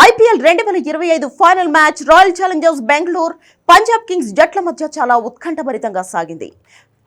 IPL 2025 final match royal Challengers Bengaluru Punjab Kings జట్ల మధ్య చాలా ఉత్కంఠభరితంగా సాగింది.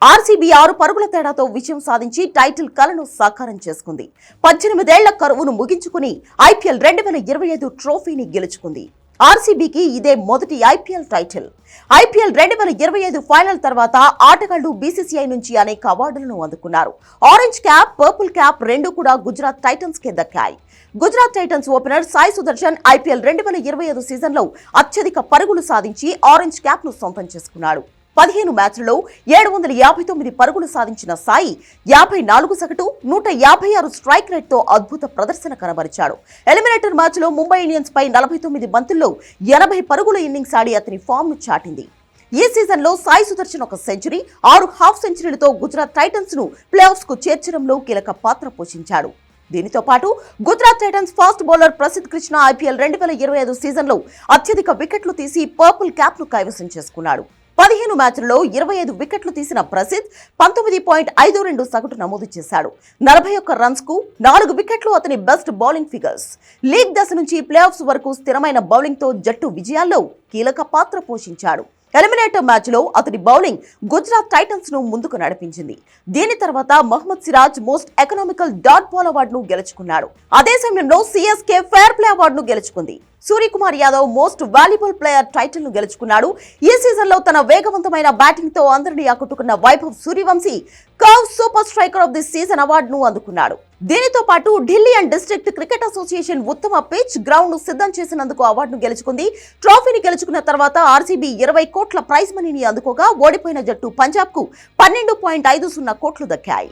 ఆర్సీబీ 6 పరుగుల తేడాతో విజయం సాధించి టైటిల్ కలను సాకారం చేసుకుంది. 18 ఏళ్ల కరువును ముగించుకుని ఐపీఎల్ 2025 ట్రోఫీని గెలుచుకుంది. ఆర్సీబీకి ఇదే మొదటి ఐపీఎల్ టైటిల్. ఐపీఎల్ 2025 ఫైనల్ తర్వాత ఆటగాళ్లు బీసీసీఐ నుంచి అనేక అవార్డులను అందుకున్నారు. ఆరెంజ్ క్యాప్, పర్పుల్ క్యాప్ రెండు కూడా గుజరాత్ టైటన్స్ కే దక్కాయి. Gujarat Titans opener Sai Sudharsan IPL 2025 సీజన్లో అత్యధిక పరుగులు సాధించి ఆరెంజ్ క్యాప్ ను సొంతం చేసుకున్నాడు. 15 మ్యాచ్లలో 759 పరుగులు సాధించిన సాయి 54 సగటు 156 స్ట్రైక్ రేట్ తో అద్భుత ప్రదర్శన కనబరిచాడు. ఎలిమినేటర్ మ్యాచ్ లో ముంబై ఇండియన్స్ పై 49 బంతుల్లో 80 పరుగుల ఇన్నింగ్స్ ఆడి అతని ఫామ్ ను చాటింది. ఈ సీజన్ లో సాయి సుదర్శన్ ఒక సెంచరీ, 6 హాఫ్ సెంచరీలతో గుజరాత్ టైటన్స్ ను ప్లే ఆఫ్స్ కు చేర్చడంలో కీలక పాత్ర పోషించాడు. దీనితో పాటు Gujarat Titans fast bowler Prasidh Krishna IPL 2025 సీజన్లో అత్యధిక వికెట్లు తీసి పర్పుల్ క్యాప్ ను కైవసం చేసుకున్నాడు. 15 మ్యాచ్లలో 25 వికెట్లు తీసిన ప్రసిద్ధ్ 19.52 సగటు నమోదు చేశాడు. 41 రన్స్ కు 4 వికెట్లు అతని బెస్ట్ బౌలింగ్ ఫిగర్స్. లీగ్ దశ నుంచి ప్లే ఆఫ్స్ వరకు స్థిరమైన బౌలింగ్ తో జట్టు విజయాల్లో కీలక పాత్ర పోషించాడు. ఎలిమినేటర్ మ్యాచ్ లో అతని బౌలింగ్ గుజరాత్ టైటన్స్ ను ముందుకు నడిపించింది. దీని తర్వాత Mohammed Siraj most economical dot ball అవార్డును గెలుచుకున్నాడు. అదే సమయంలో సిఎస్కే ఫెయిర్ ప్లే అవార్డును గెలుచుకుంది. Suryakumar Yadav most valuable player title ను గెలుచుకున్నాడు. ఈ సీజన్ లో తన వేగవంతమైన బ్యాటింగ్ తో అందరినీ ఆకట్టుకున్న Vaibhav Suryavanshi curve super striker of the season అవార్డును అందుకున్నాడు. దీనితో పాటు Delhi and district cricket association ఉత్తమ పిచ్ గ్రౌండ్ ను సిద్ధం చేసినందుకు అవార్డును గెలుచుకుంది. ట్రోఫీని గెలుచుకున్న తర్వాత ఆర్సీబీ 20 కోట్ల ప్రైజ్ మనీని అందుకోగా ఓడిపోయిన జట్టు పంజాబ్ కు 12.50 కోట్లు దక్కాయి.